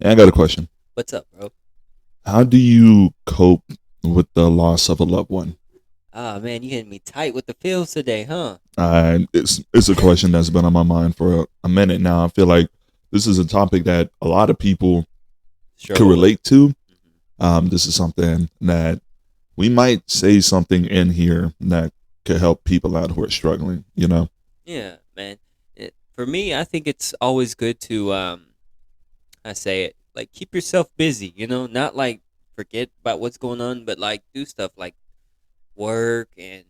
I got a question. What's up, bro? How do you cope with the loss of a loved one? Ah, man, you hitting me tight with the feels today, huh? It's a question that's been on my mind for a minute now. I feel like this is a topic that a lot of people could Struggle with. relate to. Mhm. This is something that we might say something in here that could help people out who are struggling. Yeah, man. For me, I think it's always good to I say it like keep yourself busy. Not like forget about what's going on, but like do stuff like work and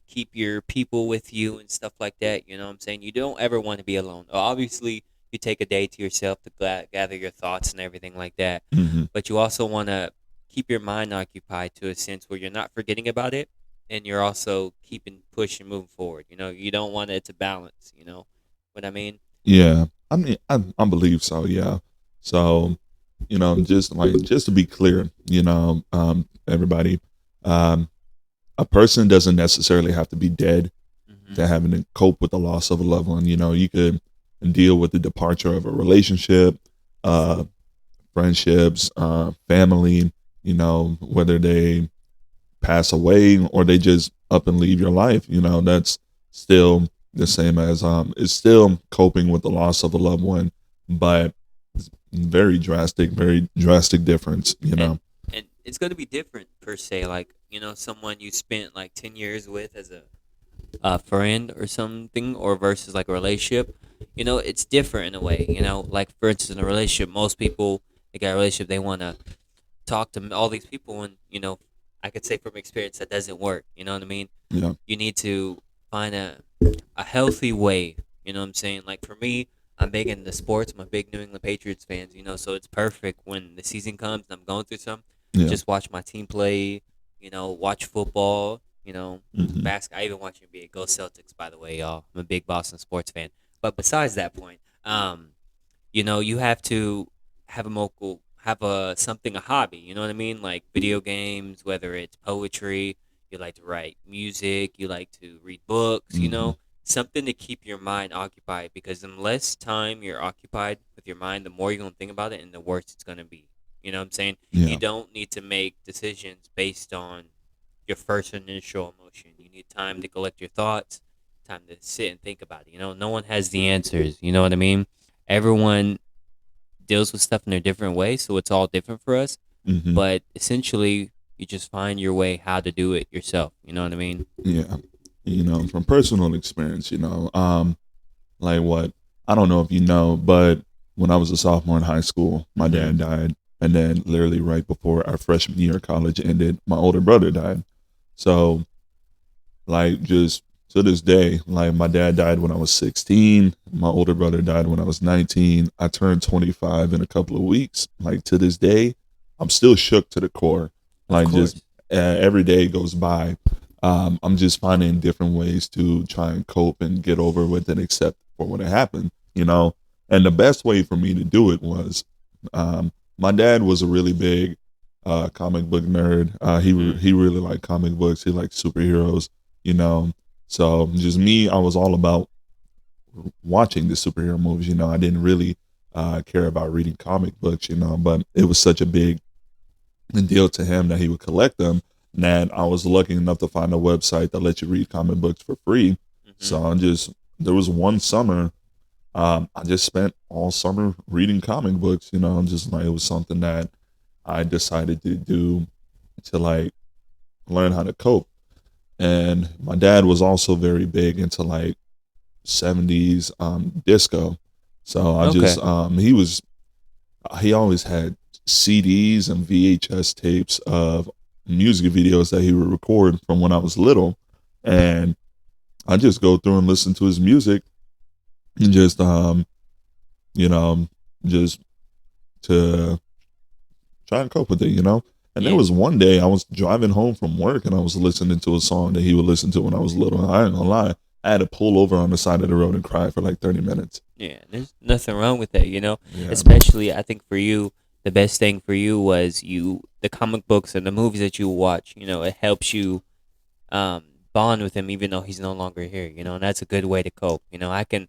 keep your people with you and stuff like that. You know what I'm saying? You don't ever want to be alone. Obviously, you take a day to yourself to gather your thoughts and everything like that. hmm But you also want to keep your mind occupied to a sense where you're not forgetting about it and you're also keeping pushing moving forward. You don't want it to balance, what I mean? Yeah, I mean, I believe so. Yeah, so just to be clear, everybody, um, a person doesn't necessarily have to be dead Hmm. to having to cope with the loss of a loved one. You could deal with the departure of a relationship, uh, friendships, family. Whether they pass away or they just up and leave your life. That's still the same as it's still coping with the loss of a loved one, but it's very drastic difference. And and it's going to be different per se, like, someone you spent like 10 years with as a friend or something, or versus like a relationship, it's different in a way. Like for instance, in a relationship, most people, they got a relationship, they want to talk to all these people, and I could say from experience that doesn't work. You know what I mean? Yeah. You need to find a healthy way. You know what I'm saying? Like for me, I'm big into sports. I'm a big New England Patriots fans. So it's perfect when the season comes and I'm going through some. Yeah. Just watch my team play. Watch football. hmm I even watch NBA. Go Celtics, by the way, y'all. I'm a big Boston sports fan. But besides that point, you have to have a something, a hobby. You know what I mean? Like video games, whether it's poetry, you like to write music, you like to read books. hmm Something to keep your mind occupied. Because the less time you're occupied with your mind, the more you're gonna think about it, and the worse it's gonna be. You know what I'm saying? You Yeah. don't need to make decisions based on your first initial emotion. You need time to collect your thoughts, time to sit and think about it. No one has the answers. You know what I mean? Everyone deals with stuff in a different way, so it's all different for us. hmm But essentially, you just find your way how to do it yourself. You know what I mean? Yeah. From personal experience, like what I don't know if you know, but when I was a sophomore in high school, my Mm-hmm. dad died, and then literally right before our freshman year of college ended, my older brother died. So like just to this day, like my dad died when I was 16, my older brother died when I was 19. I turned 25 in a couple of weeks. Like to this day, I'm still shook to the core. Of Like just course. every day goes by. I'm just finding different ways to try and cope and get over with it, except for what happened. And the best way for me to do it was my dad was a really big comic book nerd. Mm-hmm. He really liked comic books. He liked superheroes you know. So just me, I was all about watching the superhero movies. I didn't really care about reading comic books. But it was such a big deal to him that he would collect them. And I was lucky enough to find a website that lets you read comic books for free. Mm-hmm. So there was one summer, I just spent all summer reading comic books. Just like it was something that I decided to do to like learn how to cope. And my dad was also very big into like 70s disco. So Okay. he always had CDs and VHS tapes of music videos that he would record from when I was little. And I just go through and listen to his music and just you know just to try and cope with it. And there Yeah. was one day I was driving home from work and I was listening to a song that he would listen to when I was little. And I ain't gonna lie, I had to pull over on the side of the road and cry for like 30 minutes. Yeah. There's nothing wrong with that. Yeah. Especially, I think for you, the best thing for you was the comic books and the movies that you watch. It helps you um, bond with him even though he's no longer here. And that's a good way to cope. I can,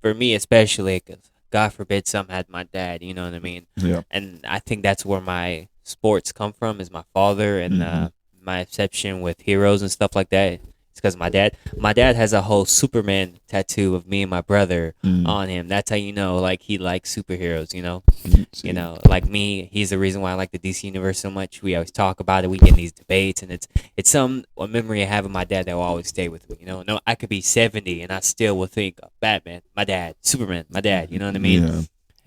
for me especially, God forbid something had my dad. You know what I mean? Yeah. And I think that's where my sports come from is my father and Hmm. my obsession with heroes and stuff like that. It's because my dad has a whole Superman tattoo of me and my brother Mm. on him. That's how you know, like he likes superheroes. You know. You See. know, like me, he's the reason why I like the DC universe so much. We always talk about it. We get in these debates, and it's a memory I have of my dad that will always stay with me. You know, no, I could be 70 and I still will think of Batman, my dad, Superman, my dad. You know what I mean? Yeah.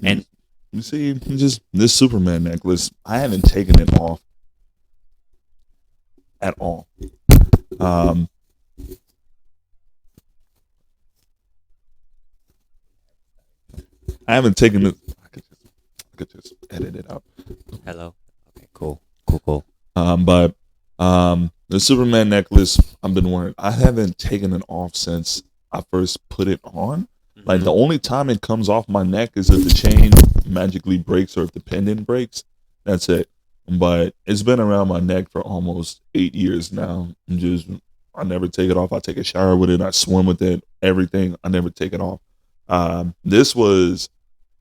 And You see, just this Superman necklace, I haven't taken it off at all. Um, I haven't taken it. I could just edit it out. hello, okay, cool, cool, cool. But the Superman necklace I've been wearing, I haven't taken it off since I first put it on. Like Hmm. the only time it comes off my neck is if the chain magically breaks or if the pendant breaks. That's it. But it's been around my neck for almost 8 years now. I never take it off. I take a shower with it. I swim with it. Everything. I never take it off. This was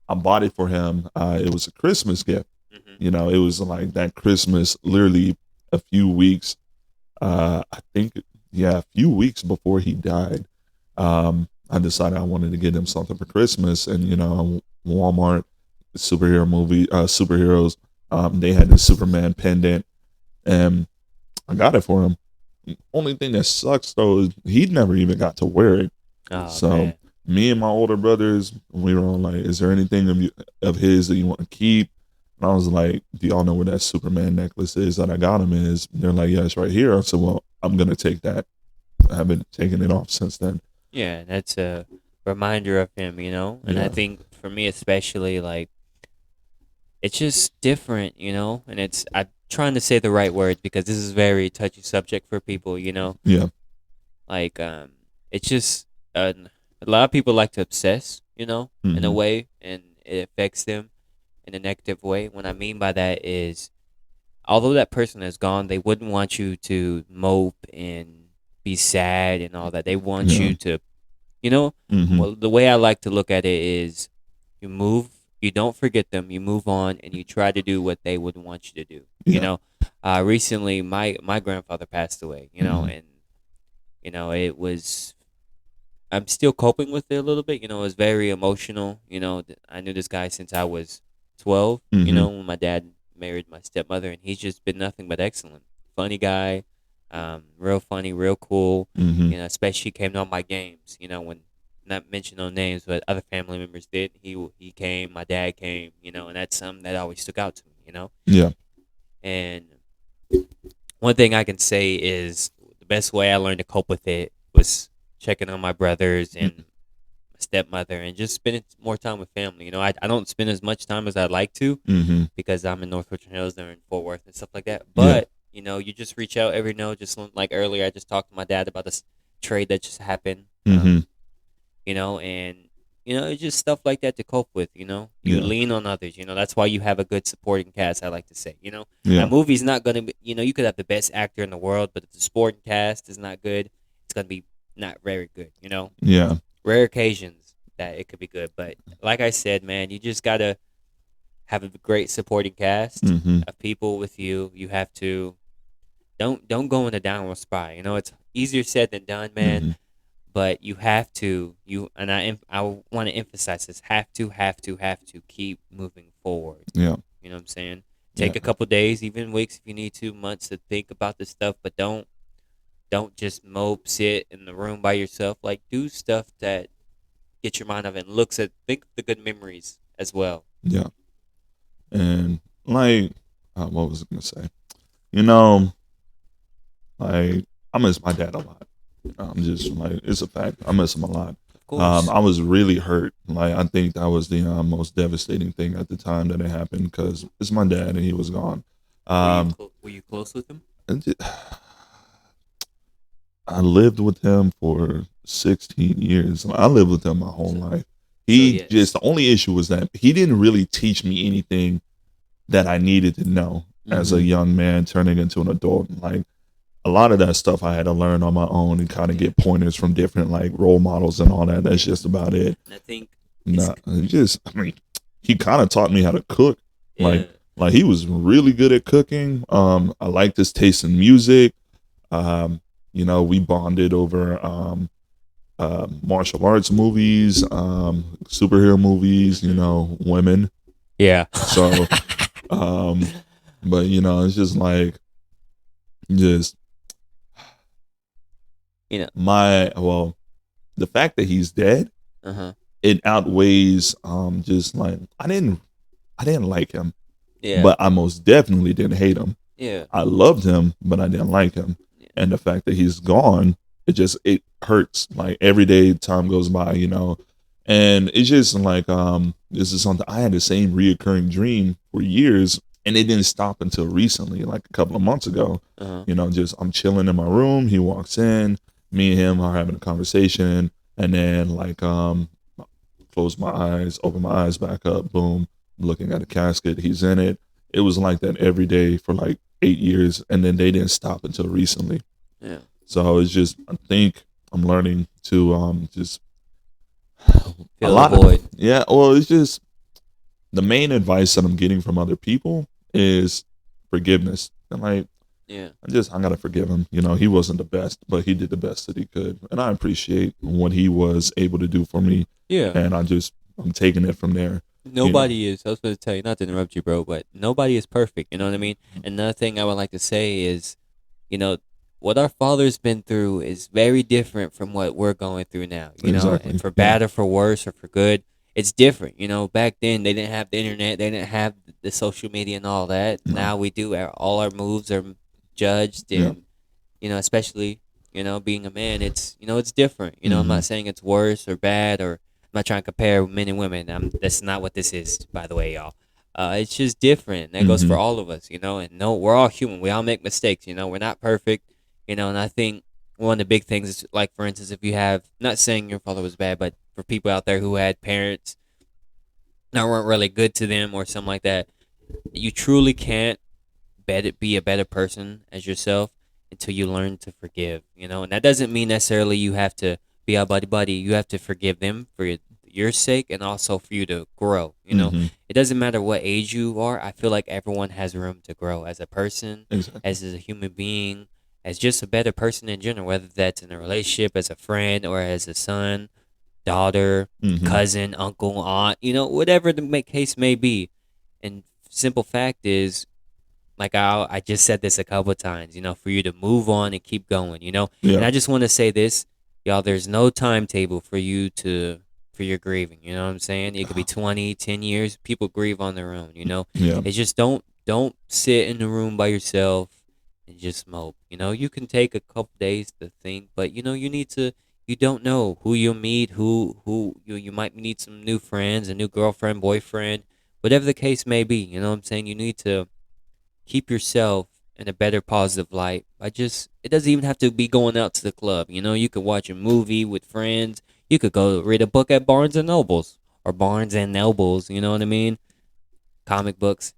I bought it for him. It was a Christmas gift. Hmm. You know, it was like that Christmas, literally a few weeks. I think, yeah, a few weeks before he died. I decided I wanted to get him something for Christmas, and Walmart superheroes. They had the Superman pendant, and I got it for him. Only thing that sucks though is he never even got to wear it. Oh So man. me and my older brothers, we were all like, "Is there anything of his that you want to keep?" And I was like, "Do y'all know where that Superman necklace is that I got him is?" And they're like, "Yeah, it's right here." I said, "Well, I'm gonna take that." I haven't taken it off since then. Yeah, that's a reminder of him. You know, and I Yeah, think for me especially, like it's just different. You know, and I'm trying to say the right words because this is a very touchy subject for people. You know, yeah, like it's just a lot of people like to obsess, you know, in a hmm, way, and it affects them in a negative way. What I mean by that is, although that person is gone, they wouldn't want you to mope and be sad and all that. They want yeah, you to, you know, hmm, well, the way I like to look at it is, you move, you don't forget them, you move on, and you try to do what they would want you to do. You yeah, know, recently my grandfather passed away. You know, hmm, and it was I'm still coping with it a little bit. You know, it was very emotional. You know, I knew this guy since I was 12. You hmm, know, when my dad married my stepmother, and he's just been nothing but excellent. Funny guy, real funny, real cool. hmm, You know, especially came to all my games. You know, when not mention no names, but other family members did. He came. My dad came. You know, and that's something that always stuck out to me. You know, yeah, and one thing I can say is the best way I learned to cope with it was checking on my brothers and mm, my stepmother and just spending more time with family. You know, I don't spend as much time as I'd like to hmm, because I'm in North Richland Hills, they're in Fort Worth and stuff like that. yeah, But, you just reach out every now, just like earlier, I just talked to my dad about this trade that just happened. hmm, And it's just stuff like that to cope with. You yeah, lean on others. That's why you have a good supporting cast. I like to say. A yeah, movie's not gonna be. You could have the best actor in the world, but if the supporting cast is not good, it's gonna be not very good. yeah, Rare occasions that it could be good, but like I said, man, you just gotta have a great supporting cast hmm, of people with you. You have to don't go in a downward spiral. It's easier said than done, man, hmm, but you have to I want to emphasize this, have to keep moving forward. yeah, You know what I'm saying? yeah, Take a couple days, even weeks if you need to, months to think about this stuff, but don't just mope, sit in the room by yourself. Like, do stuff that get your mind off and think of the good memories as well. yeah. And like, what was I gonna say? You know, like I miss my dad a lot. I'm just like it's a fact. I miss him a lot. Of course. I was really hurt. Like I think that was the most devastating thing at the time that it happened because it's my dad and he was gone. Um, Were you close with him? and it- I lived with him for 16 years. I lived with him my whole So, life. so He just yes. the only issue was that he didn't really teach me anything that I needed to know as a Mm-hmm. young man turning into an adult. Like a lot of that stuff I had to learn on my own and kind of Yeah. get pointers from different like role models and all that. That's Yeah. just about it. And I think It's Nah, it just I mean, he kind of taught me how to cook. yeah. Like he was really good at cooking. I liked his taste in music. Um, we bonded over martial arts movies, superhero movies. Women. Yeah. So, um, but it's just like just you know. the fact that he's dead, Uh huh. it outweighs just like I didn't like him, Yeah. but I most definitely didn't hate him. Yeah. I loved him, but I didn't like him. Yeah. And the fact that he's gone, it hurts. Like every day time goes by, and it's just like this is something I had the same reoccurring dream for years, and it didn't stop until recently, like a couple of months ago. Uh huh. Just I'm chilling in my room. He walks in, me and him are having a conversation, and then like close my eyes, open my eyes back up, boom, looking at a casket. He's in it. It was like that every day for like 8 years, and then they didn't stop until recently. Yeah. So it's just I think I'm learning to just a Fill the lot of void. yeah. Well, it's just the main advice that I'm getting from other people is forgiveness. And like Yeah. I gotta forgive him. He wasn't the best, but he did the best that he could, and I appreciate what he was able to do for me. Yeah. And I'm taking it from there. Nobody is. I was going to tell you, not to interrupt you, bro, but nobody is perfect. You know what I mean? Another thing I would like to say is, you know, what our father's been through is very different from what we're going through now. Exactly. And for bad or for worse or for good, it's different. Back then they didn't have the internet, they didn't have the social media and all that. No. Now we do. All our moves are judged, and especially being a man, it's different. I'm not saying it's worse or bad, or I'm not trying to compare men and women. That's not what this is, by the way, y'all. It's just different. That goes for all of us, and no, we're all human. We all make mistakes. We're not perfect. And I think one of the big things is, like, for instance, if you have, not saying your father was bad, but for people out there who had parents that weren't really good to them or something like that, you truly can't be a better person as yourself until you learn to forgive. And that doesn't mean necessarily you have to be a buddy buddy. You have to forgive them for your sake and also for you to grow. It doesn't matter what age you are. I feel like everyone has room to grow as a person, Exactly. as a human being, as just a better person in general, whether that's in a relationship, as a friend, or as a son, daughter, cousin, uncle, aunt, whatever the case may be. And simple fact is, like I just said this a couple of times, for you to move on and keep going, Yeah. And I just want to say this, y'all, there's no timetable for your grieving, you know what I'm saying? It could be 20, 10 years. People grieve on their own, Yeah. It's just don't sit in the room by yourself and just mope. You can take a couple days to think, but you need to. You don't know who you'll meet, who you might meet some new friends, a new girlfriend, boyfriend, whatever the case may be. You know what I'm saying? You need to keep yourself in a better positive light. It doesn't even have to be going out to the club. You could watch a movie with friends. You could go read a book at Barnes and Nobles or Barnes and Nobles. You know what I mean? Comic books.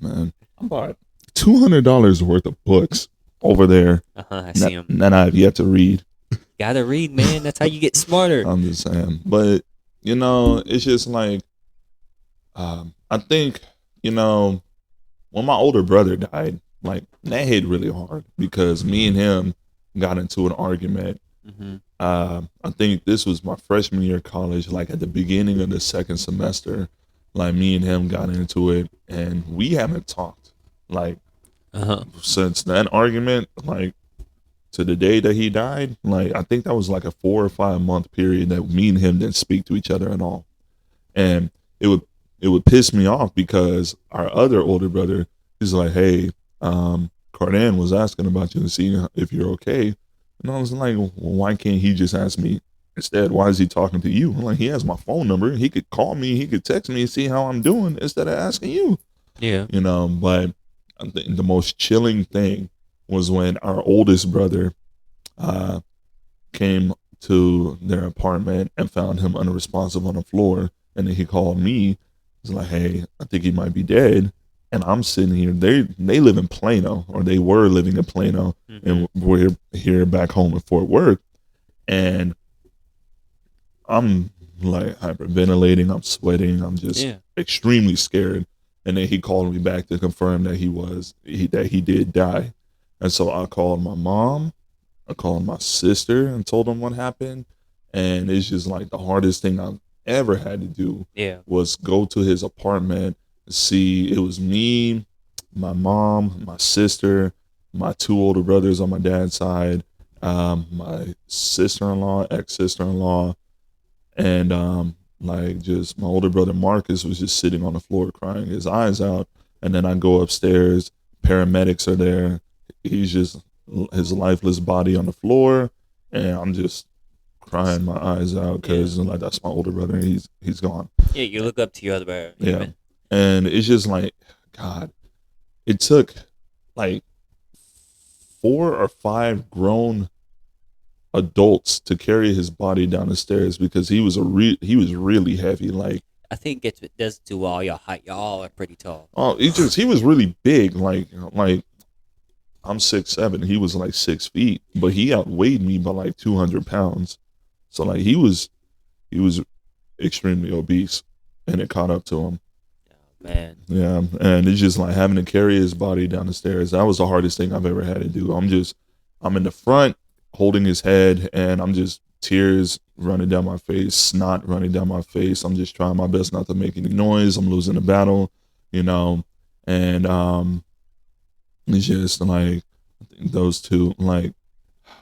Man, I bought $200 worth of books over there. I see them. That I've yet to read. Gotta read, man. That's how you get smarter. I'm just saying, but it's just like I think when my older brother died, like that hit really hard because me and him got into an argument. I think this was my freshman year of college, like at the beginning of the second semester. Like me and him got into it, and we haven't talked like since that argument, like to the day that he died. Like I think that was like a 4 or 5 month period that me and him didn't speak to each other at all, and it would piss me off because our other older brother is like, hey, Cardan was asking about you and seeing if you're okay. And I was like, well, why can't he just ask me instead? Why is he talking to you? I'm like, he has my phone number. He could call me. He could text me and see how I'm doing instead of asking you. Yeah. But I think the most chilling thing was when our oldest brother came to their apartment and found him unresponsive on the floor. And then he called me. He's like, hey, I think he might be dead. And I'm sitting here. They live in Plano, or they were living in Plano, and we're here back home in Fort Worth. And I'm like hyperventilating. I'm sweating. I'm just Yeah. extremely scared. And then he called me back to confirm that that he did die. And so I called my mom. I called my sister and told them what happened. And it's just like the hardest thing I've ever had to do Yeah. was go to his apartment, see it was me, my mom, my sister, my two older brothers on my dad's side, my sister-in-law, ex-sister-in-law, and like just my older brother Marcus was just sitting on the floor crying his eyes out. And then I go upstairs, paramedics are there. He's just his lifeless body on the floor, and I'm just crying my eyes out Yeah. because like that's my older brother. And he's gone. Yeah. You look up to your other brother. Yeah, Yeah, man. and it's just like God. It took like 4 or 5 grown adults to carry his body down the stairs because he was really heavy. Like I think it does to all your height. Y'all are pretty tall. oh, he was really big. Like I'm 6'7", he was like 6 feet, but he outweighed me by like 200 pounds. So like he was extremely obese, and it caught up to him. Oh, man. Yeah, and it's just like having to carry his body down the stairs. That was the hardest thing I've ever had to do. I'm in the front holding his head, and I'm just tears running down my face, snot running down my face. I'm just trying my best not to make any noise. I'm losing the battle, you know, and it's just like I think those two, like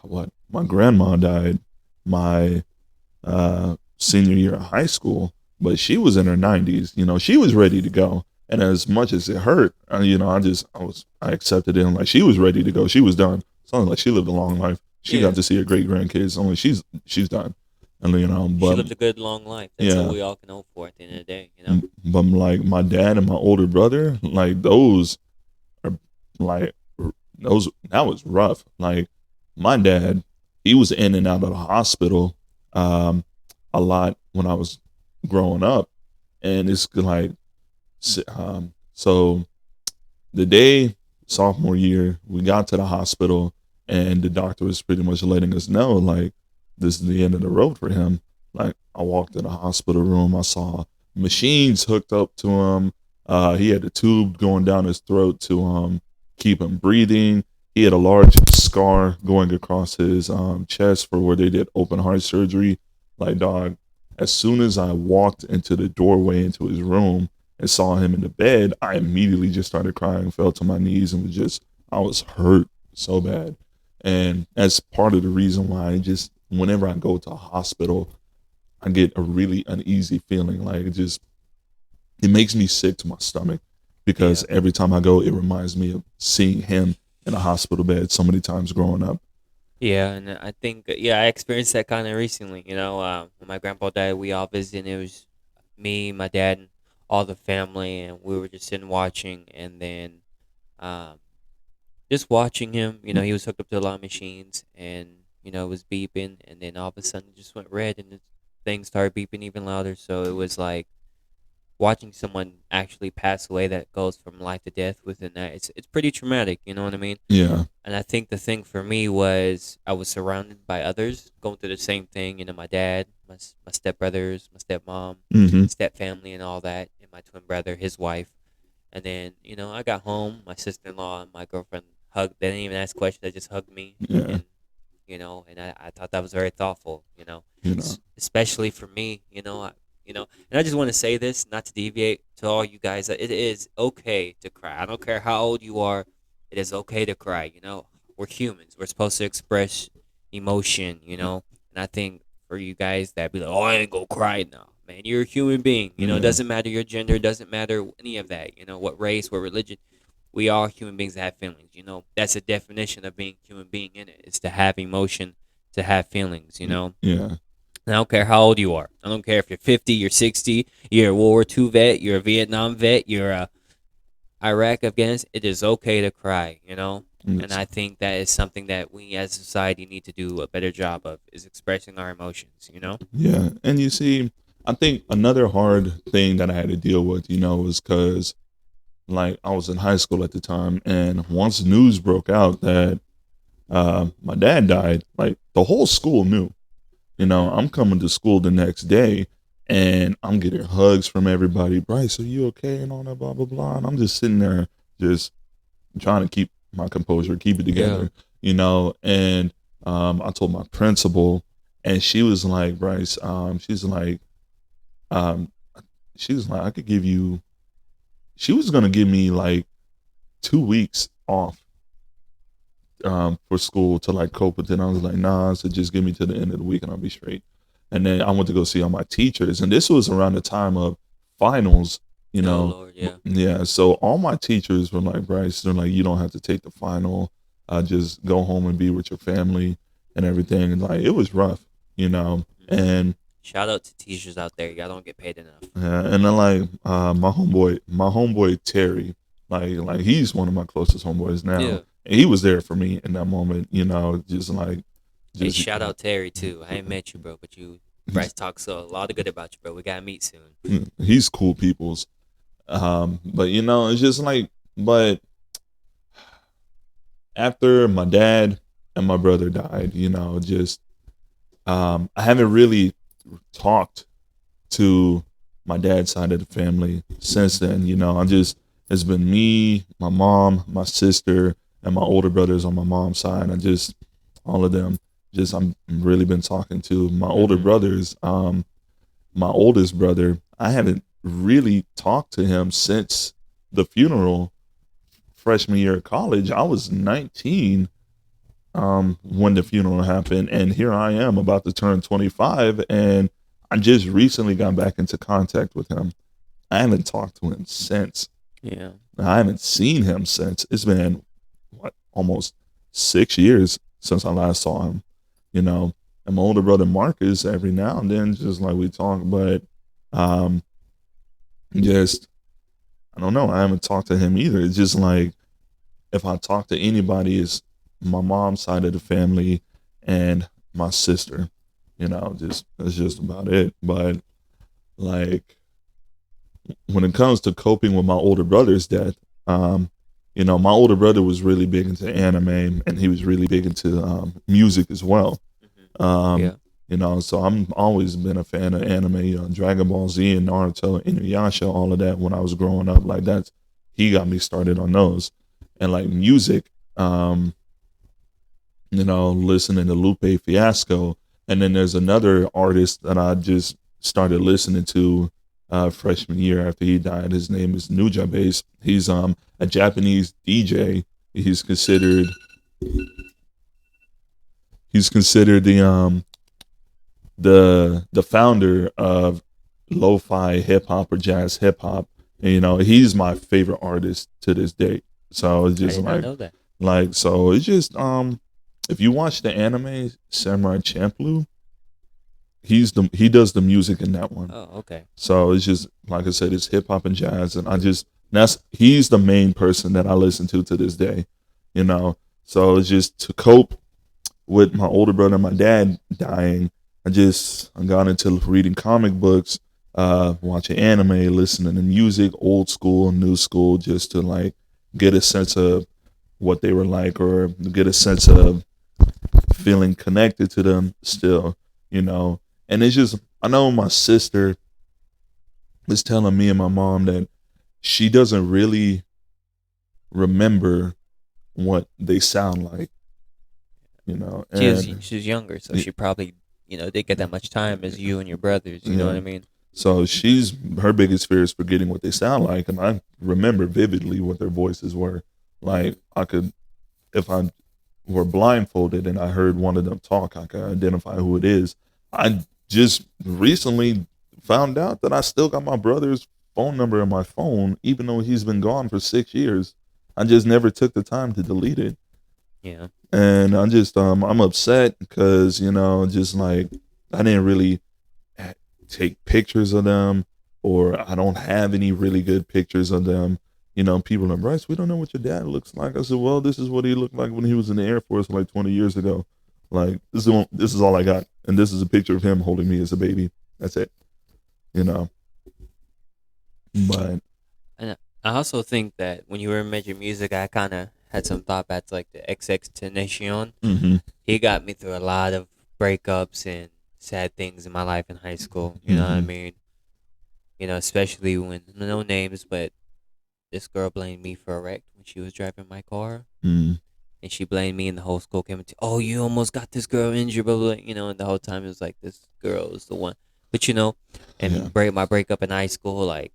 what my grandma died my senior year of high school, but she was in her 90s. You know, she was ready to go. And as much as it hurt, you know, I accepted it. And like she was ready to go. She was done. Sounds like she lived a long life. She Yeah. got to see her great grandkids. Only she's done. And you know, She but lived a good long life. That's yeah, what we all can hope for at the end of the day. You know. but like my dad and my older brother, like those are like those that was rough. Like my dad, he was in and out of the hospital a lot when I was growing up, and it's like so the day sophomore year we got to the hospital, and the doctor was pretty much letting us know like this is the end of the road for him. Like I walked in the hospital room, I saw machines hooked up to him. He had a tube going down his throat to keep him breathing. He had a large scar going across his chest for where they did open heart surgery. Like dog, as soon as I walked into the doorway into his room and saw him in the bed, I immediately just started crying, fell to my knees, and I was hurt so bad. And that's part of the reason why whenever I go to a hospital, I get a really uneasy feeling. Like it makes me sick to my stomach because Yeah. every time I go, it reminds me of seeing him in a hospital bed so many times growing up. Yeah, and I think I experienced that kind of recently. You know, when my grandpa died, we all visited. It was me, my dad, and all the family, and we were just sitting watching, and then um, just watching him. You know, he was hooked up to a lot of machines, and it was beeping, and then all of a sudden it just went red, and the thing started beeping even louder. So it was like watching someone actually pass away that goes from life to death within that. It's pretty traumatic. You know what I mean? Yeah. And I think the thing for me was I was surrounded by others going through the same thing. You know, my dad, my stepbrothers, my stepmom, Mm-hmm. step family, and all that, and my twin brother, his wife. And then I got home. My sister in law and my girlfriend hugged. They didn't even ask questions. They just hugged me. Yeah. And and I thought that was very thoughtful. You know. Especially for me. And I just want to say this, not to deviate to all you guys, that it is okay to cry. I don't care how old you are. It is okay to cry. We're humans. We're supposed to express emotion. And I think for you guys that be like, oh, I ain't gonna cry now, man. You're a human being. It Yeah. doesn't matter your gender. It doesn't matter any of that. What race, what religion. We are human beings that have feelings. That's a definition of being a human being in it. It's to have emotion, to have feelings. Yeah. I don't care how old you are. I don't care if you're 50, you're 60, you're a World War II vet, you're a Vietnam vet, you're a Iraq, Afghanistan. It is okay to cry, And I think that is something that we as a society need to do a better job of, is expressing our emotions. Yeah. And you see, I think another hard thing that I had to deal with, was because like I was in high school at the time, and once news broke out that my dad died, like the whole school knew. I'm coming to school the next day, and I'm getting hugs from everybody. Bryce, are you okay? And all that, blah blah blah. And I'm just sitting there, just trying to keep my composure, keep it Yeah. together, And I told my principal, and she was like, Bryce, um, she was like, I could give you. She was gonna give me like 2 weeks off for school to like cope with it. I was like, nah, so just give me to the end of the week and I'll be straight. And then I went to go see all my teachers, and this was around the time of finals, you Oh know. Lord, yeah. Yeah, so all my teachers were like, Bryce, they're like, you don't have to take the final. Just go home and be with your family and everything. And like, it was rough, Mhm. and Shout out to teachers out there. Y'all don't get paid enough. and then like my homeboy Terry, like he's one of my closest homeboys now. Yeah. And he was there for me in that moment, just like Hey, just shout out Terry too. I ain't met you, bro, but Bryce talks a lot of good about you, bro. We gotta meet soon. he's cool people's. But it's just like, but after my dad and my brother died, just I haven't really talked to my dad's side of the family since then. I just it's been me, my mom, my sister, and my older brothers on my mom's side. I just all of them. Just I'm really been talking to my older Mm-hmm. brothers. My oldest brother, I haven't really talked to him since the funeral freshman year of college. I was 19 when the funeral happened, and here I am about to turn 25, and I just recently got back into contact with him. I haven't talked to him since. Yeah. I haven't seen him since. It's been what, almost 6 years since I last saw him. You know, and my older brother Marcus, every now and then, just like we talk, but um, just I don't know. I haven't talked to him either. It's just like if I talk to anybody, it's my mom's side of the family and my sister. Just that's just about it. But like when it comes to coping with my older brother's death, my older brother was really big into anime and he was really big into music as well. Hmm. Um, Yeah. so I'm always been a fan of anime, Dragon Ball Z and Naruto, Inuyasha, all of that when I was growing up. Like that's he got me started on those. And like music, listening to Lupe Fiasco. And then there's another artist that I just started listening to freshman year after he died. His name is Nuja Bass. He's a Japanese DJ. He's considered the founder of lo-fi hip hop or jazz hip hop. And, he's my favorite artist to this day. So it's I just did not know that. so it's just if you watch the anime Samurai Champloo, he does the music in that one. Oh, okay. So it's just like I said, it's hip hop and jazz, and he's the main person that I listen to this day. So it's just to cope with my older brother and my dad dying. I got into reading comic books, watching anime, listening to music, old school, new school, just to like get a sense of what they were like, or get a sense of feeling connected to them still, And it's just, I know my sister was telling me and my mom that she doesn't really remember what they sound like, and She's younger, so she probably didn't get that much time as you and your brothers. You know what yeah. I mean? So her biggest fear is forgetting what they sound like, and I remember vividly what their voices were. Like I could, if I were blindfolded and I heard one of them talk, I could identify who it is. I just recently found out that I still got my brother's phone number in my phone, even though he's been gone for 6 years. I just never took the time to delete it. Yeah. And I'm upset because, just like I didn't really take pictures of them, or I don't have any really good pictures of them. People are like, Bryce, we don't know what your dad looks like. I said, well, this is what he looked like when he was in the Air Force like 20 years ago. Like this is all I got, and this is a picture of him holding me as a baby. That's it. You know. But And I also think that when you were making music, I kind of had some thought back to like the XX Tenacion. mm-hmm, He got me through a lot of breakups and sad things in my life in high school. You know what I mm-hmm, mean? especially when no names, but this girl blamed me for a wreck when she was driving my car, Mm, and she blamed me, and the whole school came into, oh, you almost got this girl injured, blah blah, and the whole time it was like this girl is the one. But yeah. and my breakup in high school, like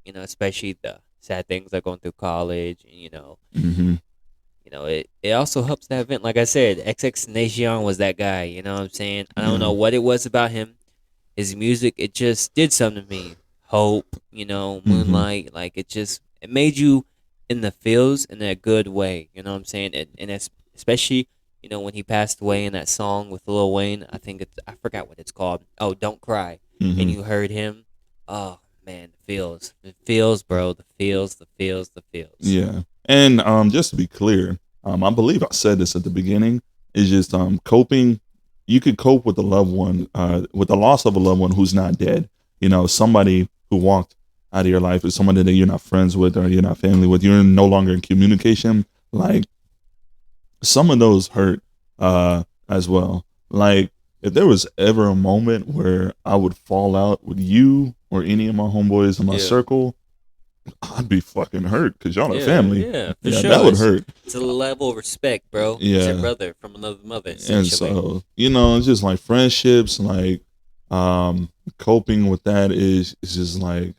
especially the sad things like going through college, and Hmm. it also helps that event. Like I said, XX Nation was that guy. You know what I'm saying? I don't Yeah. know what it was about him. His music, it just did something to me. Hope, Hmm. Moonlight, like it made you in the feels in a good way. You know what I'm saying? And especially, when he passed away in that song with Lil Wayne, I forgot what it's called. Oh, Don't Cry. And Hmm. you heard him. Oh man, the feels, bro, the feels, the feels, the feels. Yeah. And just to be clear, I believe I said this at the beginning. Is just coping. You could cope with a loved one, with the loss of a loved one who's not dead. Somebody who walked out of your life is somebody that you're not friends with or you're not family with. You're no longer in communication. Like some of those hurt as well. Like if there was ever a moment where I would fall out with you or any of my homeboys in my Yeah. circle, I'd be fucking hurt because y'all are Yeah, family. yeah, for Yeah, that sure. would hurt. It's a level of respect, bro. It's your Yeah. brother from another mother, And essentially. so, it's just like friendships, like coping with that is just like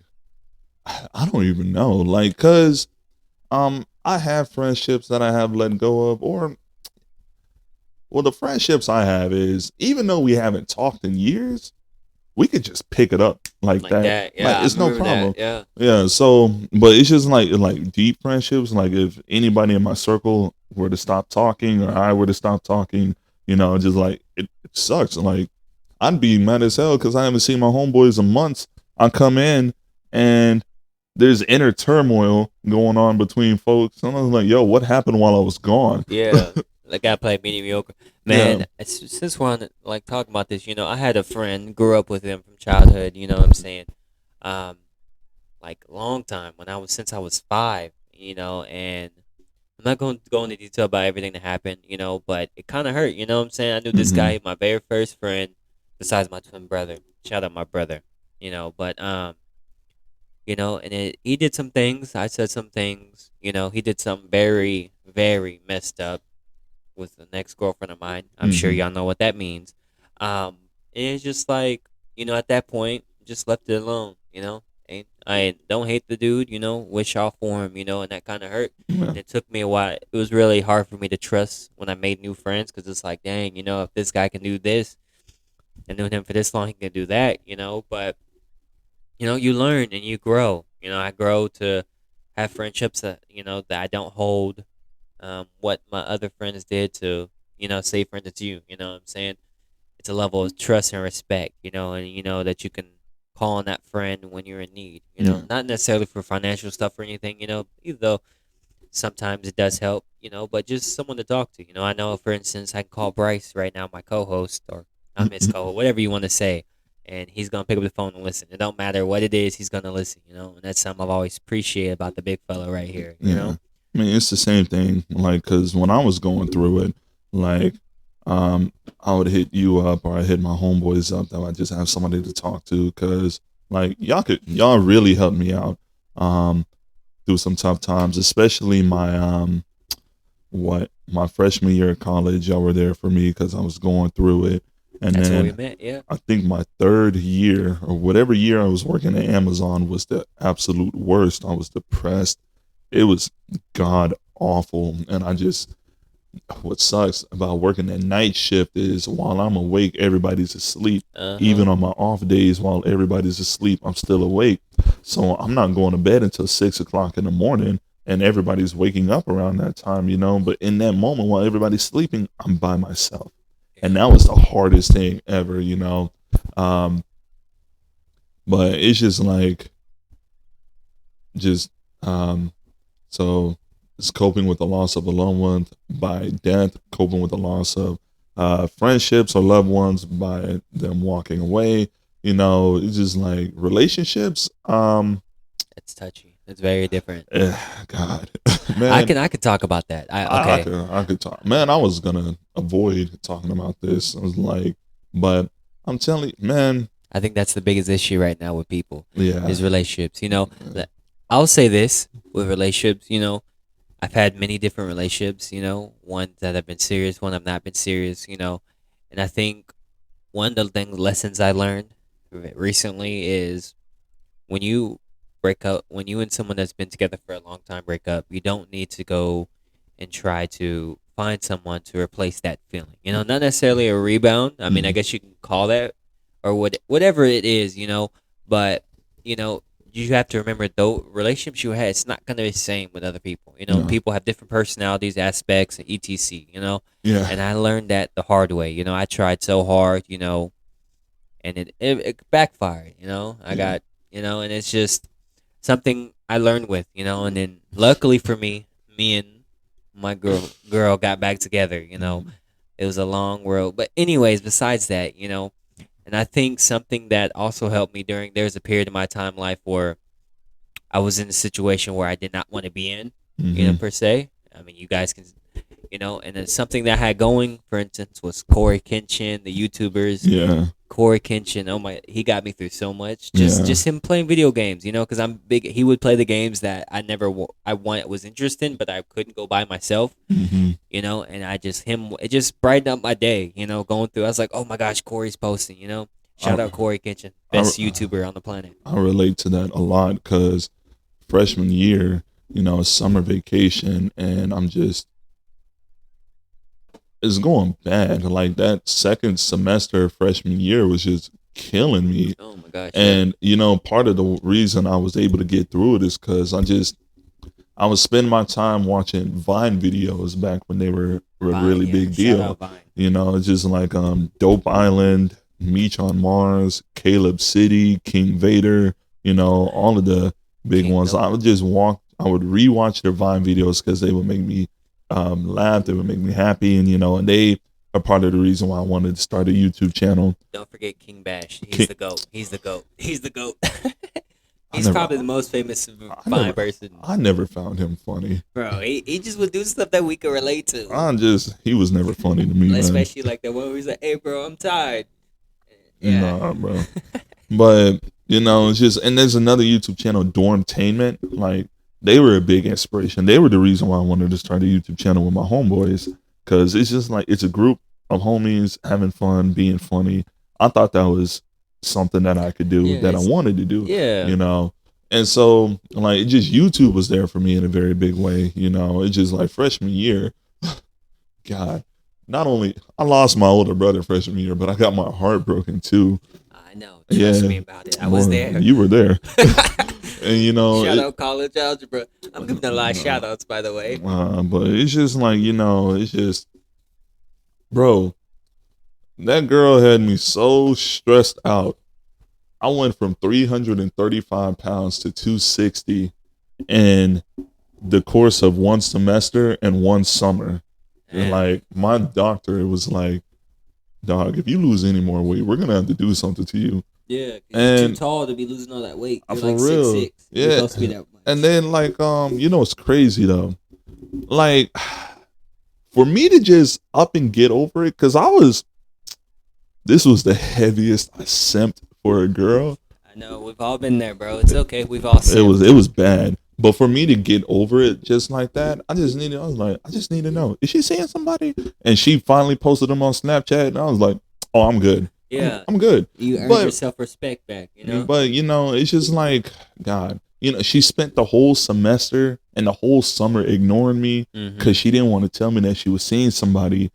I don't even know. Like, cause I have friendships that I have let go of, or well, the friendships I have is even though we haven't talked in years, we could just pick it up like Like that. that. Like Yeah, I it's no remember that. problem. Yeah. Yeah. So, but it's just like deep friendships. Like if anybody in my circle were to stop talking, or I were to stop talking, just like it sucks. Like I'd be mad as hell because I haven't seen my homeboys in months. I come in and there's inner turmoil going on between folks. And I was like, yo, what happened while I was gone? Yeah. The guy played mediocre. Yeah. Man, since we're on, like, talking about this, I had a friend, grew up with him from childhood, you know what I'm saying? Um, like, a long time, since I was 5, and I'm not going to go into detail about everything that happened, but it kind of hurt, you know what I'm saying? I knew this Hmm. guy, my very first friend, besides my twin brother. Shout out my brother, but and he did some things. I said some things. He did something very, very messed up with an ex girlfriend of mine. I'm sure Hmm. y'all know what that means. And it's just like, at that point, just left it alone. And I don't hate the dude. Wish all for him. And that kind of hurt. Yeah. And it took me a while. It was really hard for me to trust when I made new friends because it's like, dang, if this guy can do this, I knew him for this long, he can do that. But you learn and you grow. I grow to have friendships that I don't hold what my other friends did to, say for instance you, know what I'm saying? It's a level of trust and respect, and that you can call on that friend when you're in need, Yeah. not necessarily for financial stuff or anything, even though sometimes it does help, but just someone to talk to. I know, for instance, I can call Bryce right now, my co-host, or I'm his co-host, whatever you want to say, and he's gonna pick up the phone and listen. It don't matter what it is, he's gonna listen. And that's something I've always appreciated about the big fella right here. Yeah. I mean, it's the same thing. Like, cause when I was going through it, like, I would hit you up or I hit my homeboys up that I just have somebody to talk to. Cause like y'all really helped me out, um, through some tough times, especially my freshman year of college. Y'all were there for me cause I was going through it. And That's where we then met. Yeah. I think my third year or whatever year I was working at Amazon was the absolute worst. I was depressed. It was god awful. And what sucks about working that night shift is while I'm awake, everybody's asleep. Uh huh. Even on my off days, while everybody's asleep, I'm still awake. So I'm not going to bed until 6 o'clock in the morning, and everybody's waking up around that time. But in that moment, while everybody's sleeping, I'm by myself, and Yeah. that was the hardest thing ever. Um, but it's just like, just so it's coping with the loss of a loved one by death, coping with the loss of friendships or loved ones by them walking away. It's just like relationships. It's touchy. It's very different. God, I man, can I can talk about that. I Okay. could talk. Man, I was gonna avoid talking about this. I was like, but I'm telling you, man. I think that's the biggest issue right now with people Yeah. is relationships. I'll say this with relationships. I've had many different relationships. Ones that have been serious, one have not been serious. And I think one of the lessons I learned recently is when you break up, when you and someone that's been together for a long time break up, you don't need to go and try to find someone to replace that feeling. Not necessarily a rebound. I mean, I Mhm. guess you can call that or whatever it is. But you know, you have to remember though relationships you had, it's not gonna be the same with other people. No. People have different personalities, aspects, and etc. Yeah. And I learned that the hard way. I tried so hard. And it backfired. I Yeah. got and it's just something I learned with. And then luckily for me, me and my girl got back together. Mhm. It was a long road, but anyways, besides that, and I think something that also helped me there's a period in my time life where I was in a situation where I did not want to be in, Mhm. per se. I mean, you guys can, and then something that I had going, for instance, was Corey Kenshin, the YouTubers. Yeah. Corey Kenshin, oh my, he got me through so much. Yeah. Just him playing video games, because I'm big. He would play the games that I never I want was interested in, but I couldn't go by myself. Mhm. And it just brightened up my day. Going through, I was like, oh my gosh, Corey's posting. I Shout out Corey Kenshin, I best YouTuber on the planet. I relate to that a lot because freshman year, summer vacation, and I'm just it's going bad. Like that second semester of freshman year was just killing me. Oh my gosh, yeah. And part of the reason I was able to get through it is because I was spending my time watching Vine videos back when they were a Vine, really yeah. big Shout deal. out Vine. It's just like Dope Island, Meech on Mars, Caleb City, King Vader, all of the big King ones. Dope. I would rewatch their Vine videos because they would make me laugh, they would make me happy, and they are part of the reason why I wanted to start a YouTube channel. Don't forget King Bash. He's King, the goat. He's the goat. He's the goat. I He's never, probably the most famous I Vine never, person, I never found him funny. bro. He just would do stuff that we could relate to, He was never funny to me, man. especially like the one where he's like, "Hey, bro, I'm tired." Yeah. Nah, bro. But it's just, and there's another YouTube channel, Dormtainment. Like they were a big inspiration. They were the reason why I wanted to start a YouTube channel with my homeboys, because it's just like it's a group of homies having fun, being funny. I thought that was something that I could do, Yeah, that I wanted to do. yeah. And so like it just YouTube was there for me in a very big way. It's just like freshman year. God, not only I lost my older brother freshman year, but I got my heart broken too. I know. Trust Yeah, me about it. I was there. You were there, and Shout out college algebra. I'm giving a lot of shout outs, by the way. but it's just like it's just, bro, that girl had me so stressed out. I went from 335 pounds to 260 in the course of one semester and one summer. And Man. like my doctor was like, dog, if you lose any more weight, we're gonna have to do something to you. Yeah, 'cause you're And too tall to be losing all that weight. You're for like real, 6'6". You're yeah. supposed to be that much. And then like it's crazy though. Like for me to just up and get over it, because this was the heaviest I simped for a girl. I know we've all been there, bro. It's okay. We've all seen. It was bad. But for me to get over it just like that, I just need to know, is she seeing somebody? And she finally posted them on Snapchat, and I was like, oh, I'm good. Yeah, I'm good. you earned But your self respect back. but it's just like, God, she spent the whole semester and the whole summer ignoring me because she didn't want to tell me that she was seeing somebody.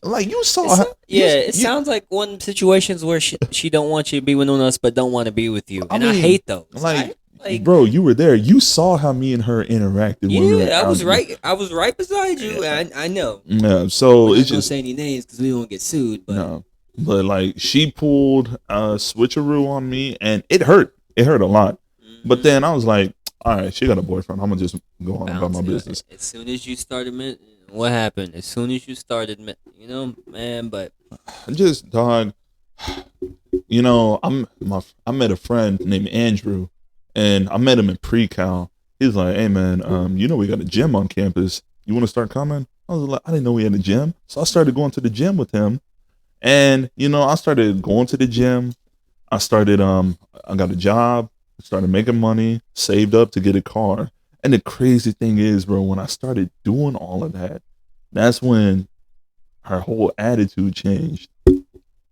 Like you saw, it sounds like one situations where she don't want you to be with us, but don't want to be with you, and I hate those. Like, bro, you were there. You saw how me and her interacted. Yeah, when we were I was out. right. I was right beside you. I know. Yeah, so We're it's not gonna just say any names because we won't get sued. But no. But like she pulled a switcheroo on me, and it hurt. It hurt a lot. But then I was like, all right, she got a boyfriend. I'm gonna just go on about my business. As soon as you started, what happened? As soon as you started, man. But Just dog. I met a friend named Andrew, and I met him in pre-cal. He's like, hey man, we got a gym on campus. You want to start coming? I was like, I didn't know we had a gym, so I started going to the gym with him. And I started going to the gym, I started I got a job, started making money, saved up to get a car. And the crazy thing is, bro, when I started doing all of that, that's when her whole attitude changed.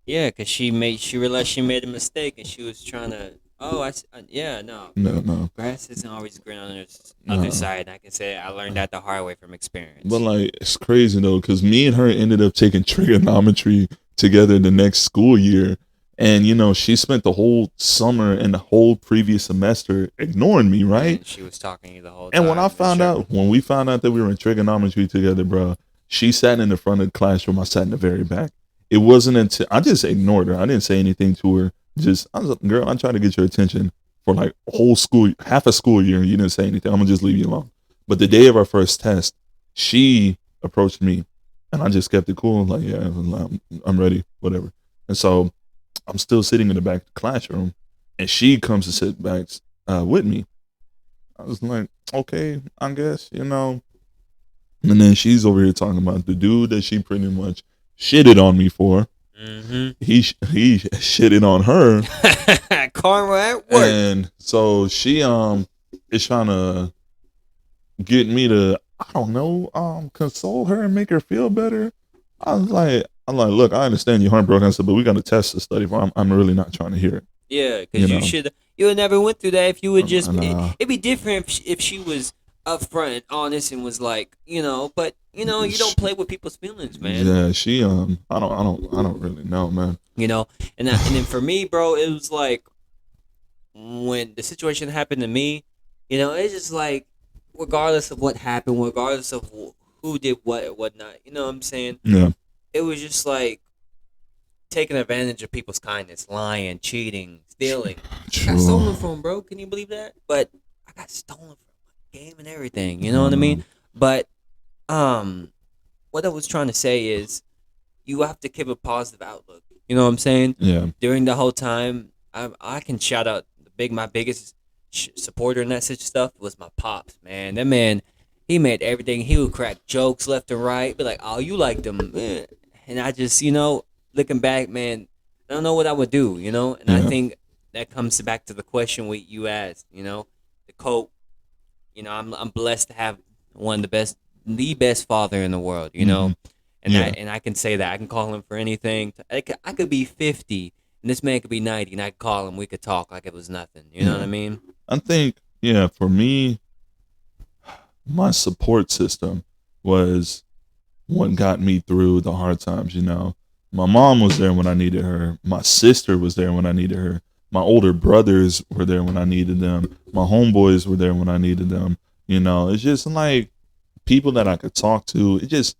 Yeah, cause she realized she made a mistake and she was trying to. Oh, yeah, no. No, no, Grass isn't always green on the other no. side. I can say I learned that the hard way from But experience. like, it's crazy though, because me and her ended up taking trigonometry together the next school year. And she spent the whole summer and the whole previous semester ignoring me, right? And she was talking to you the whole And when time for sure. when we found out that we were in trigonometry together, bro, she sat in the front of the classroom. I sat in the very back. It wasn't until I just ignored her. I didn't say anything to her. I was like, girl, I'm trying to get your attention for like a whole school, half a school year, and you didn't say anything. I'm gonna just leave you alone. But the day of our first test, she approached me, and I just kept it cool. Like, yeah, I'm ready, whatever. And so I'm still sitting in the back of the classroom, and she comes to sit back with me. I was like, okay, I guess. And then she's over here talking about the dude that she pretty much shitted on me for. Mm-hmm. He shitted on her, Karma at work. and so she is trying to get me to, I don't know, console her and make her feel better. I'm like, look, I understand you're heartbroken, but we got to test the study. I'm really not trying to hear it. Yeah, You because you know, should. You would never went through that if you would just. and It'd be different if she was upfront and honest and was like, But you don't play with people's feelings, man. yeah, she I don't really know, man. You know, and then for me, bro, it was like when the situation happened to me. It's just like regardless of what happened, regardless of who did what or whatnot. You know what I'm saying? Yeah, It was just like taking advantage of people's kindness, lying, cheating, stealing. I got true. stolen from, bro. Can you believe that? But I got stolen from my game and everything. You know what I Uh, mean? But what I was trying to say is you have to keep a positive outlook. You know what I'm saying? yeah, During the whole time, I can shout out my biggest supporter in that such stuff was my pops. Man, that man, he made everything. He would crack jokes left and right, be like, "Oh, you like them," and I just, looking back, man, I don't know what I would do. And I yeah, think that comes back to the question you asked. The cope. I'm blessed to have one of the best father in the world. hmm, And yeah, I can say that I can call him for anything. I could be 50 and this man could be 90 and I could call him. We could talk like it was nothing. You know what I yeah. mean? I think, yeah, for me, my support system was what got me through the hard times. My mom was there when I needed her. My sister was there when I needed her. My older brothers were there when I needed them. My homeboys were there when I needed them. It's just like people that I could talk to. It just,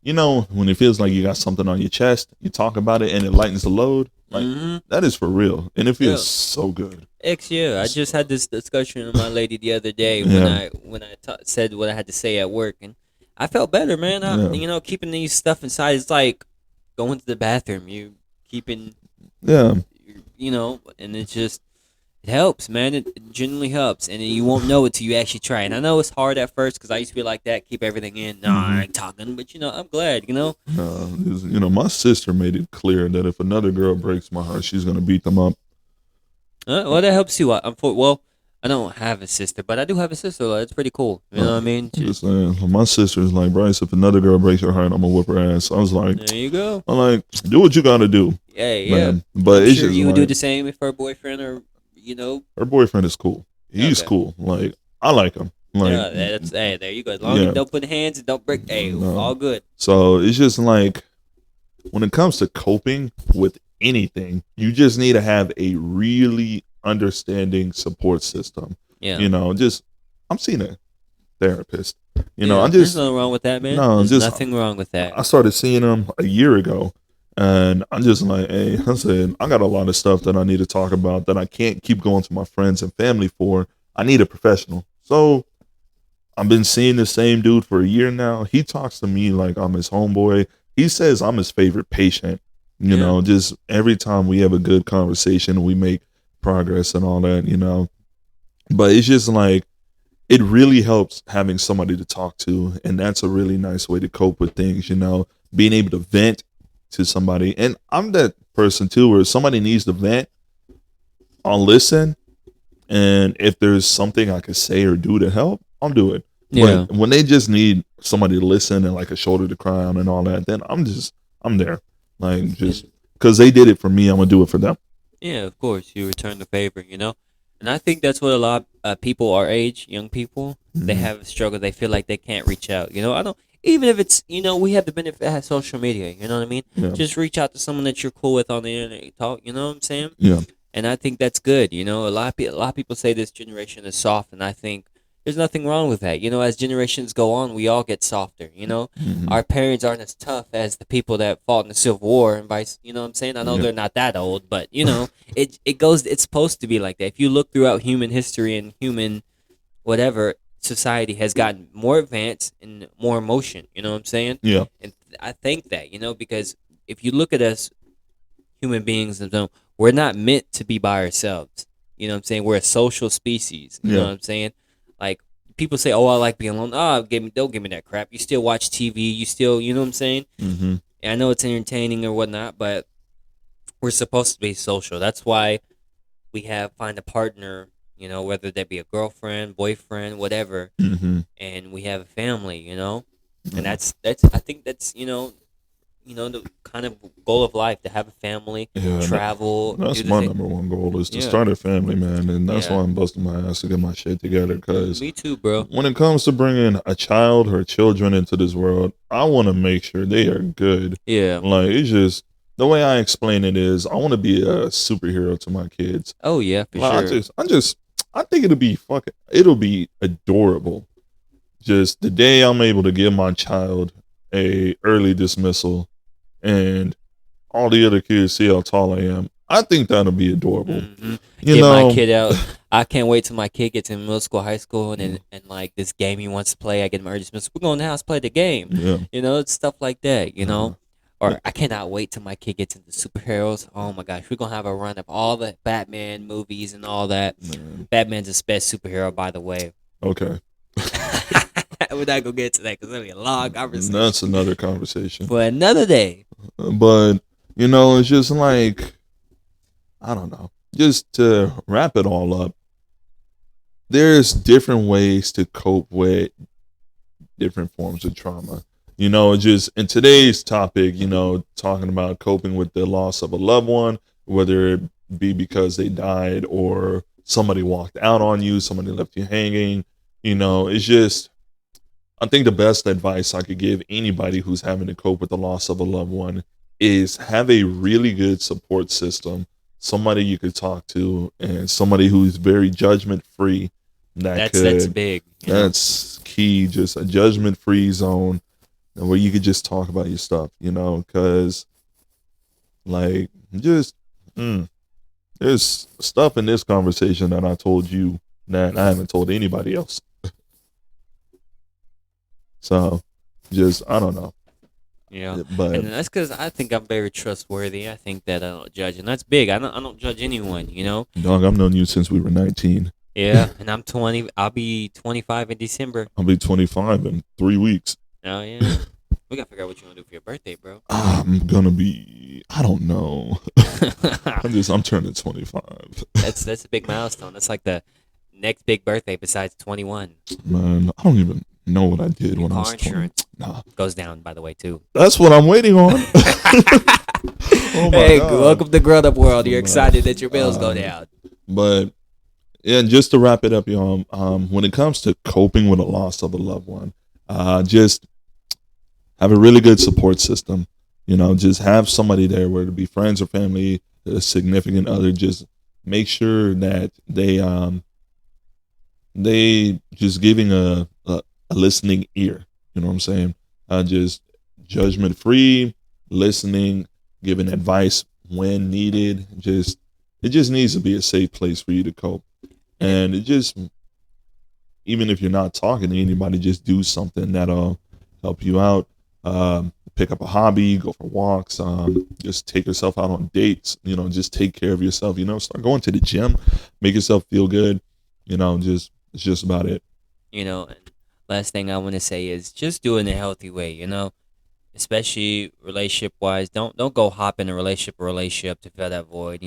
when it feels like you got something on your chest, you talk about it and it lightens the load. Like, Mm-hmm. that is for real. And it Yeah. feels so good. Yeah. I just had this discussion with my lady the other day when Yeah. I said what I had to say at work, and I felt better, man. Yeah. Keeping these stuff inside is like going to the bathroom. You keeping, Yeah. and it helps, man. It genuinely helps, and you won't know it till you actually try. And I know it's hard at first because I used to be like that, keep everything in. No, I ain't talking, but I'm glad. My sister made it clear that if another girl breaks my heart, she's gonna beat them up. Well, that helps you. Well, I don't have a sister, but I do have a sister. Like, it's pretty cool. You know what I mean? I'm just saying, my sister's like, Bryce, if another girl breaks your heart, I'm gonna whoop her ass. I was like, There you go. I'm like, do what you gotta do, Yeah, yeah. man. But I'm it's sure just you would do like, the same if her boyfriend or her boyfriend is cool. He's Okay. cool. Like, I like him. Like, Yeah, hey, there you go. As long as yeah. you don't put hands and don't break, hey, No. all good. So it's just like, when it comes to coping with anything, you just need to have a really understanding support system. Yeah. I'm seeing a therapist. Yeah, there's nothing wrong with that, man. no, There's just nothing wrong with that. I started seeing him a year ago, and I'm just like, hey, I said, I got a lot of stuff that I need to talk about that I can't keep going to my friends and family for. I need a professional. So I've been seeing the same dude for a year now. He talks to me like I'm his homeboy. He says I'm his favorite patient. Yeah. Just every time we have a good conversation, we make progress and all that. But it's just like, it really helps having somebody to talk to, and that's a really nice way to cope with things. Being able to vent to somebody. And I'm that person too, where somebody needs to vent, I'll listen, and if there's something I could say or do to help, I'll do it. Yeah. But when they just need somebody to listen and like a shoulder to cry on and all that, then I'm there. Like just And because they did it for me, I'm gonna do it for them. yeah, of course, you return the favor, you know? And I think that's what a lot of people our age, young people, they Hmm. have a struggle. They feel like they can't reach out. You know, I don't, even if it's, we have the benefit of social media, you know what I mean? Yeah, Just reach out to someone that you're cool with on the internet, you talk, you know what I'm saying? yeah, And I think that's good. You know, a lot of people say this generation is soft, and I think there's nothing wrong with that. You know, as generations go on, we all get softer. You know, hmm, our parents aren't as tough as the people that fought in the Civil War and vice. You know what I'm saying? I know yeah, they're not that old, but it goes. It's supposed to be like that. If you look throughout human history and human whatever, society has gotten more advanced and more emotion. You know what I'm saying? yeah, And I think that because if you look at us human beings and so we're not meant to be by ourselves. You know what I'm saying? We're a social species. You know yeah, what I'm saying? Like people say, "Oh, I like being alone." Oh, don't give me that crap. You still watch TV. You still, you know what I'm saying? hmm, And I know it's entertaining or whatnot, but we're supposed to be social. That's why we have find a partner. You know, whether that be a girlfriend, boyfriend, whatever, hmm. and we have a family. You know, and Yeah. that's I think that's the kind of goal of life to have a family, Yeah, travel, that's do the my thing. number one goal is to Yeah, start a family, man, and that's yeah. why I'm busting my ass to get my shit together. Because Me too, bro. when it comes to bringing a child or children into this world, I want to make sure they are good. Yeah. Like it's just the way I explain it is, I want to be a superhero to my kids. Oh yeah, for Like sure. I think it'll be adorable. Just the day I'm able to give my child a early dismissal and all the other kids see how tall I am. I think that'll be adorable. hmm You Get my know, kid out. I can't wait till my kid gets in middle school, high school, and like this game he wants to play. I get him early dismissal. We're going to the house, play the game. yeah, It's stuff like that. uh, Or I cannot wait till my kid gets into superheroes. Oh my gosh, we're gonna have a run of all the Batman movies and all that. man. Batman's the best superhero, by the way. Okay, We're not gonna get to that because that'll be a long conversation that's another conversation. for another day. But it's just like I don't know. Just to wrap it all up, there's different ways to cope with different forms of trauma. Just in today's topic, talking about coping with the loss of a loved one, whether it be because they died or somebody walked out on you, somebody left you hanging, it's just, I think the best advice I could give anybody who's having to cope with the loss of a loved one is have a really good support system, somebody you could talk to, and somebody who's very judgment free That's big. that's key. Just a judgment free zone where you could just talk about your stuff, because like just there's stuff in this conversation that I told you that I haven't told anybody else. So just I don't know, but And that's because I think I'm very trustworthy. I think that I don't judge, and that's big. I don't judge anyone. dog, I've known you since we were 19. Yeah, and I'm 20. I'll be 25 in December. I'll be 25 in 3 weeks. Oh yeah. We gotta figure out what you wanna do for your birthday, bro. I'm gonna be. I don't know. I'm turning 25. That's a big milestone. That's like the next big birthday besides 21. Man, I don't even know what I did Your when I car was 20. insurance Nah, goes down, by the way, too. that's what I'm waiting on. Oh my Hey, god. welcome to grown up world. You're Man, excited that your bills go down. But yeah, and just to wrap it up, y'all, when it comes to coping with the loss of a loved one, just have a really good support system. Just have somebody there, whether it be friends or family, a significant other. Just make sure that they just giving a listening ear. You know what I'm saying? Just judgment free, listening, giving advice when needed. It just needs to be a safe place for you to cope. And it just, even if you're not talking to anybody, just do something that'll help you out. Pick up a hobby, go for walks, just take yourself out on dates, just take care of yourself, start going to the gym, make yourself feel good, it's just about it. And last thing I want to say is just do it in a healthy way, especially relationship wise. Don't go hop in a relationship to fill that void.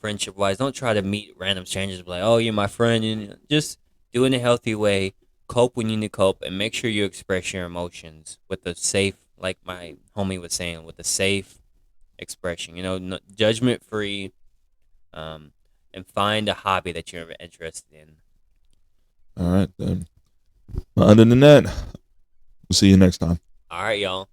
friendship wise. Don't try to meet random strangers. Be like, oh, you're my friend. And just do it in a healthy way. Cope when you need to cope, and make sure you express your emotions with a safe, like my homie was saying, with a safe expression. No, judgment free. Um, and find a hobby that you're interested in. All right, then. Other than that, we'll see you next time. All right, y'all.